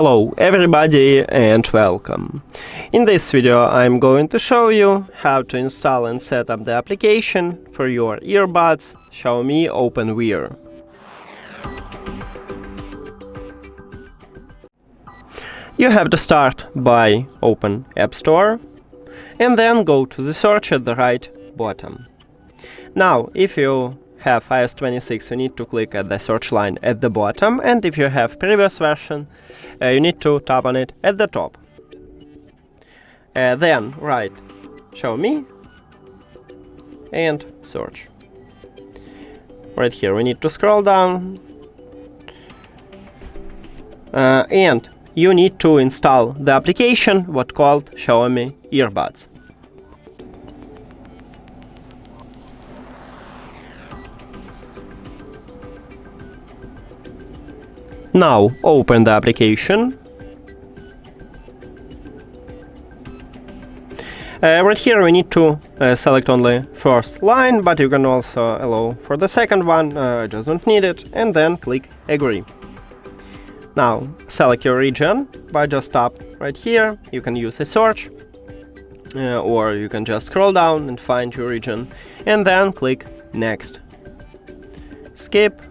Hello everybody and welcome. In this video I'm going to show you how to install and set up the application for your earbuds XIAOMI OpenWear. You have to start by open App Store and then go to the search at the right bottom. Now if you have iOS 26, you need to click at the search line at the bottom, and if you have previous version, you need to tap on it at the top. Then write XIAOMI and search. Right here we need to scroll down and you need to install the application what called XIAOMI Earbuds. Now open the application. Right here we need to select only first line, but you can also allow for the second one, I just don't need it, and then click agree. Now select your region by just tap right here. You can use a search or you can just scroll down and find your region and then click next. Skip.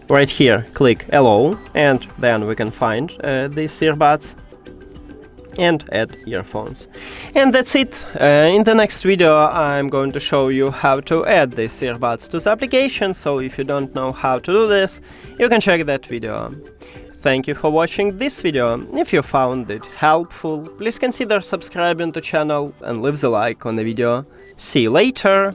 Right here, click allow, and then we can find these earbuds and add earphones. And that's it. In the next video I'm going to show you how to add these earbuds to the application, so if you don't know how to do this, you can check that video. Thank you for watching this video. If you found it helpful, please consider subscribing to the channel and leave the like on the video. See you later!